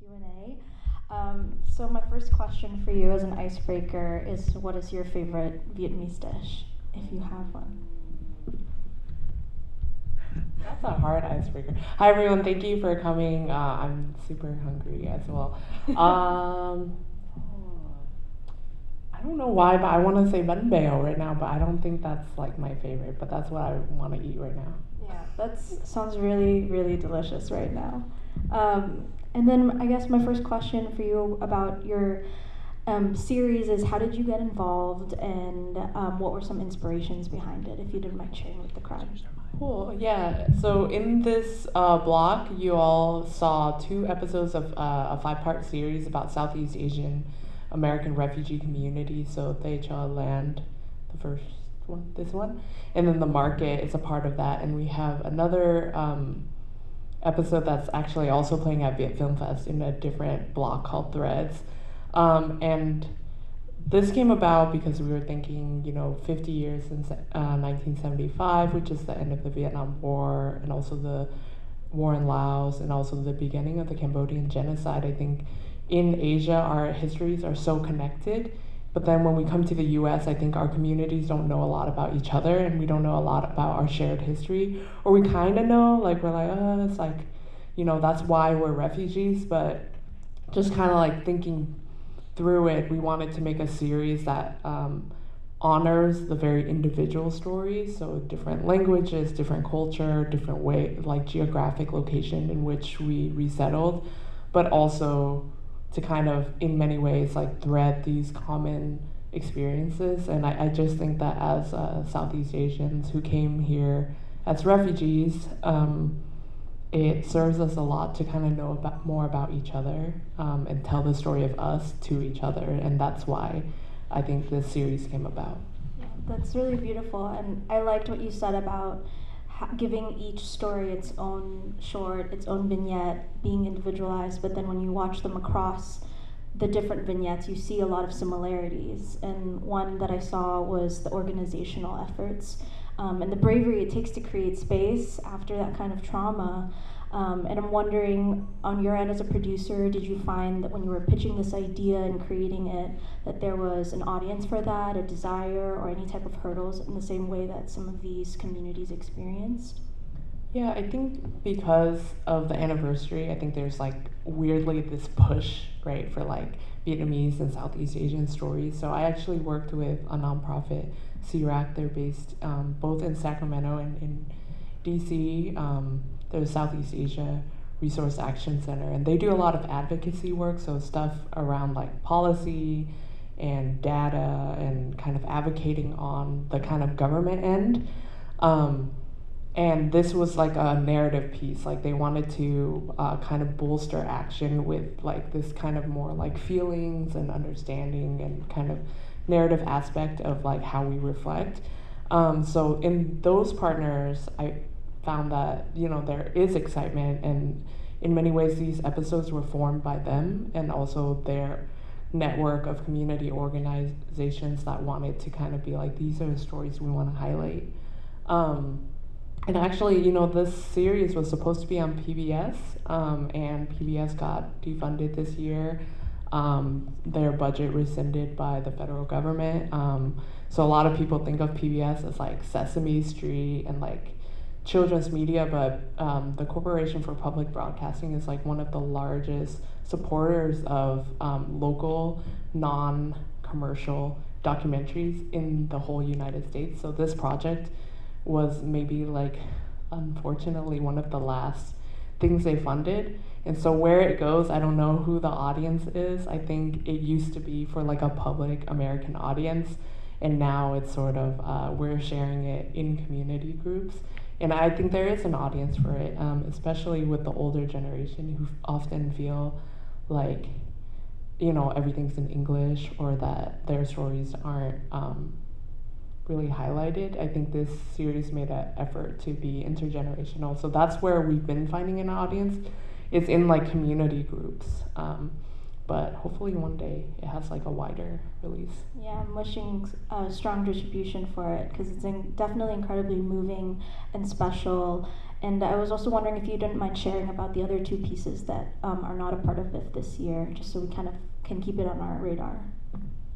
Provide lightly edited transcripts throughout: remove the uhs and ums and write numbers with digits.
Q&A. So my first question for you as an icebreaker is, what is your favorite Vietnamese dish, if you have one? That's a hard icebreaker. Hi everyone, thank you for coming. I'm super hungry as well. I don't know why, but I want to say bánh bèo right now, but I don't think that's like my favorite. But that's what I want to eat right now. Yeah, that sounds really, really delicious right now. And then I guess my first question for you about your series is, how did you get involved, and what were some inspirations behind it, if you didn't mind sharing with the crowd? Cool. Yeah. So in this block, you all saw 2 episodes of a 5-part series about Southeast Asian American refugee community. So Thay Cha Land, the first one, this one, and then the market is a part of that. And we have another episode that's actually also playing at Viet Film Fest in a different block called Threads. And this came about because we were thinking, 50 years since 1975, which is the end of the Vietnam War, and also the war in Laos, and also the beginning of the Cambodian genocide. I think in Asia, our histories are so connected. But then when we come to the US, I think our communities don't know a lot about each other, and we don't know a lot about our shared history. Or we kind of know, like, we're like, oh, it's like, that's why we're refugees. But just kind of like thinking through it, we wanted to make a series that honors the very individual stories, so different languages, different culture, different way, like geographic location in which we resettled, but also to kind of, in many ways, like thread these common experiences. And I just think that as Southeast Asians who came here as refugees, it serves us a lot to kind of know more about each other, and tell the story of us to each other. And that's why I think this series came about. Yeah, that's really beautiful. And I liked what you said about giving each story its own short, its own vignette, being individualized. But then when you watch them across the different vignettes, you see a lot of similarities. And one that I saw was the organizational efforts. And the bravery it takes to create space after that kind of trauma. And I'm wondering, on your end as a producer, did you find that when you were pitching this idea and creating it, that there was an audience for that, a desire, or any type of hurdles in the same way that some of these communities experienced? Yeah, I think because of the anniversary, I think there's like weirdly this push, right, for like Vietnamese and Southeast Asian stories. So I actually worked with a nonprofit, CRAC. They're based both in Sacramento and in DC. They're the Southeast Asia Resource Action Center, and they do a lot of advocacy work, so stuff around like policy and data and kind of advocating on the kind of government end. And this was like a narrative piece, like they wanted to kind of bolster action with like this kind of more like feelings and understanding and kind of narrative aspect of like how we reflect. So in those partners, I found that there is excitement, and in many ways these episodes were formed by them and also their network of community organizations that wanted to kind of be like, these are the stories we want to highlight. And actually, this series was supposed to be on PBS, and PBS got defunded this year. Their budget rescinded by the federal government. So a lot of people think of PBS as like Sesame Street and like children's media, but the Corporation for Public Broadcasting is like one of the largest supporters of local, non-commercial documentaries in the whole United States. So this project was maybe like, unfortunately, one of the last things they funded. And so where it goes, I don't know who the audience is. I think it used to be for like a public American audience, and now it's sort of, we're sharing it in community groups. And I think there is an audience for it, especially with the older generation who often feel like, everything's in English, or that their stories aren't really highlighted. I think this series made an effort to be intergenerational. So that's where we've been finding an audience. It's in like community groups. But hopefully one day it has like a wider release. Yeah, I'm wishing strong distribution for it, because it's definitely incredibly moving and special. And I was also wondering if you didn't mind sharing about the other two pieces that are not a part of VIF this year, just so we kind of can keep it on our radar.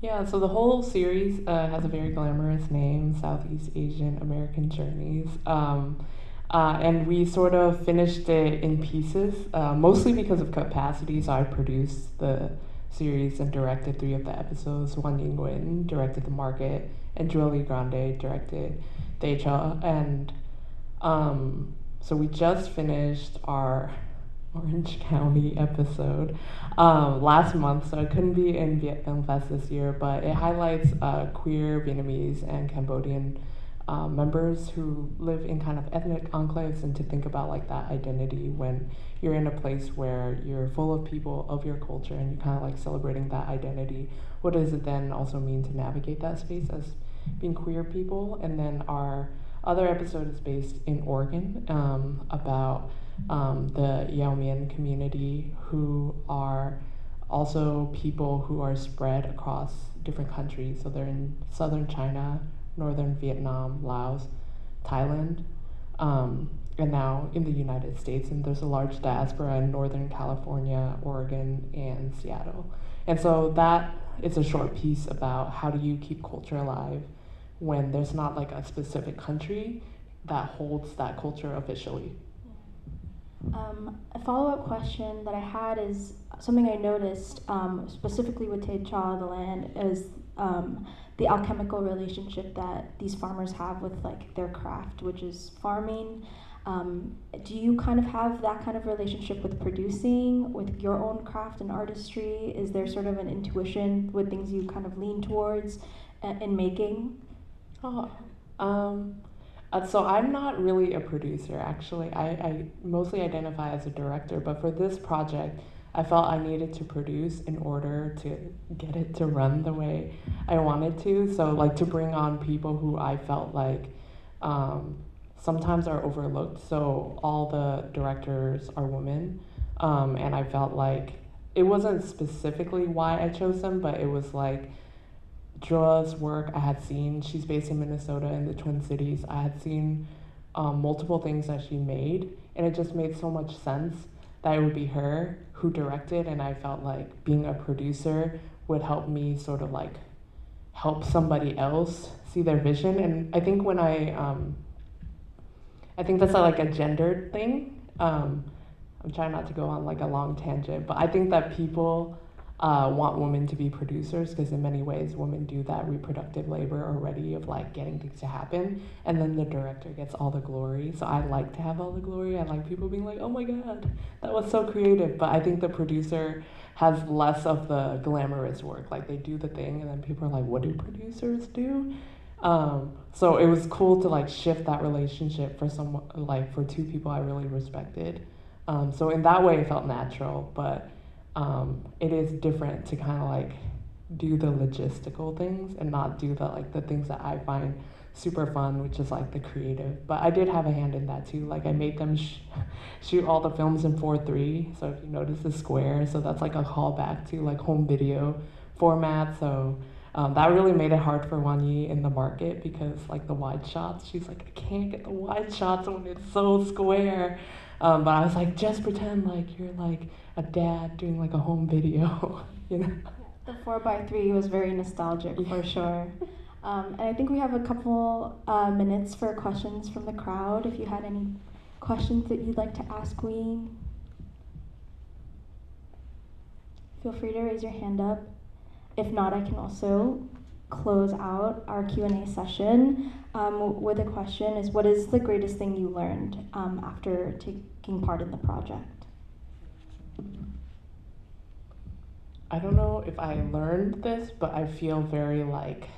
Yeah, so the whole series has a very glamorous name, Southeast Asian American Journeys. And we sort of finished it in pieces, mostly because of capacity. So I produced the series and directed 3 of the episodes. Nguyen directed the market, and Julie Grande directed Decha. And so we just finished our Orange County episode last month, so I couldn't be in Viet Film Fest this year, but it highlights queer Vietnamese and Cambodian members who live in kind of ethnic enclaves, and to think about like that identity when you're in a place where you're full of people of your culture and you're kind of like celebrating that identity. What does it then also mean to navigate that space as being queer people? And then our other episode is based in Oregon, about the Nguyen community, who are also people who are spread across different countries. So they're in southern China, northern Vietnam, Laos, Thailand, and now in the United States. And there's a large diaspora in Northern California, Oregon, and Seattle. And so that is a short piece about how do you keep culture alive when there's not like a specific country that holds that culture officially. A follow-up question that I had is something I noticed specifically with Tay Cha, the land, is the alchemical relationship that these farmers have with like their craft, which is farming. Do you kind of have that kind of relationship with producing, with your own craft and artistry? Is there sort of an intuition with things you kind of lean towards in making? So I'm not really a producer, actually. I mostly identify as a director, but for this project, I felt I needed to produce in order to get it to run the way I wanted to. So like to bring on people who I felt like sometimes are overlooked. So all the directors are women, and I felt like it wasn't specifically why I chose them, but it was like Joa's work I had seen. She's based in Minnesota in the Twin Cities. I had seen multiple things that she made, and it just made so much sense that it would be her who directed, and I felt like being a producer would help me sort of like help somebody else see their vision. And I think when I think that's like a gendered thing. I'm trying not to go on like a long tangent, but I think that people want women to be producers because in many ways women do that reproductive labor already of like getting things to happen, and then the director gets all the glory. So I like to have all the glory. I like people being like, oh my god, that was so creative. But I think the producer has less of the glamorous work. Like they do the thing and then people are like, what do producers do? So it was cool to like shift that relationship for someone, like for two people I really respected. So in that way it felt natural, but it is different to kind of like do the logistical things and not do the things that I find super fun, which is like the creative. But I did have a hand in that too. Like I made them shoot all the films in 4:3. So if you notice the square, so that's like a callback to like home video format. So that really made it hard for Wan Yi in the market because like the wide shots, she's like, I can't get the wide shots when it's so square. But I was like, just pretend like you're like a dad doing like a home video, you know? The 4:3 was very nostalgic for sure. And I think we have a couple minutes for questions from the crowd. If you had any questions that you'd like to ask Nguyen, feel free to raise your hand up. If not, I can also close out our Q&A session with a question is, what is the greatest thing you learned after taking part in the project? I don't know if I learned this, but I feel very like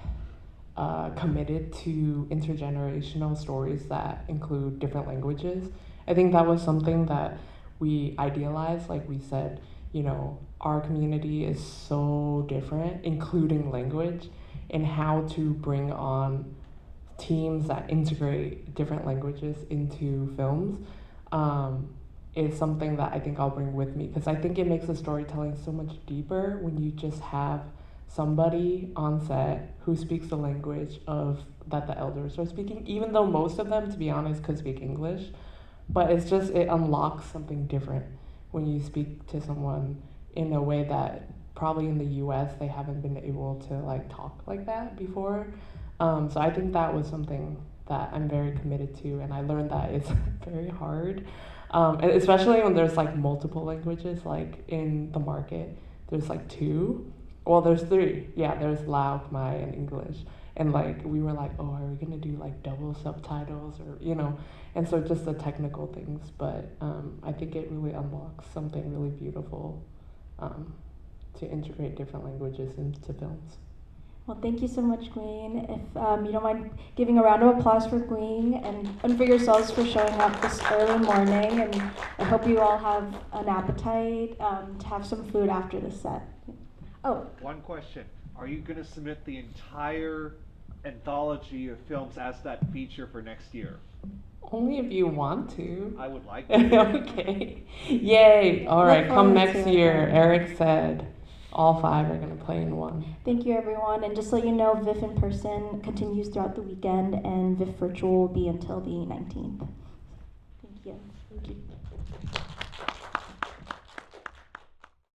committed to intergenerational stories that include different languages. I think that was something that we idealized, like we said, you know, our community is so different, including language, and how to bring on teams that integrate different languages into films is something that I think I'll bring with me, because I think it makes the storytelling so much deeper when you just have somebody on set who speaks the language of that the elders are speaking, even though most of them, to be honest, could speak English. but it's just, it unlocks something different when you speak to someone in a way that probably in the US they haven't been able to like talk like that before. So I think that was something that I'm very committed to, and I learned that it's very hard, and especially when there's like multiple languages, like in the market, there's like two, well, there's three, yeah, there's Lao, Khmer, and English, and like we were like, oh, are we gonna do like double subtitles or and so just the technical things, but I think it really unlocks something really beautiful, to integrate different languages into films. Well, thank you so much, Nguyen. If you don't mind giving a round of applause for Nguyen and for yourselves for showing up this early morning, and I hope you all have an appetite to have some food after the set. Oh. One question. Are you going to submit the entire anthology of films as that feature for next year? Only if you want to. I would like to. Okay. Yay. All right, come next year. Eric said all 5 are going to play in one. Thank you, everyone. And just so you know, VIF in person continues throughout the weekend, and VIF virtual will be until the 19th. Thank you. Thank you.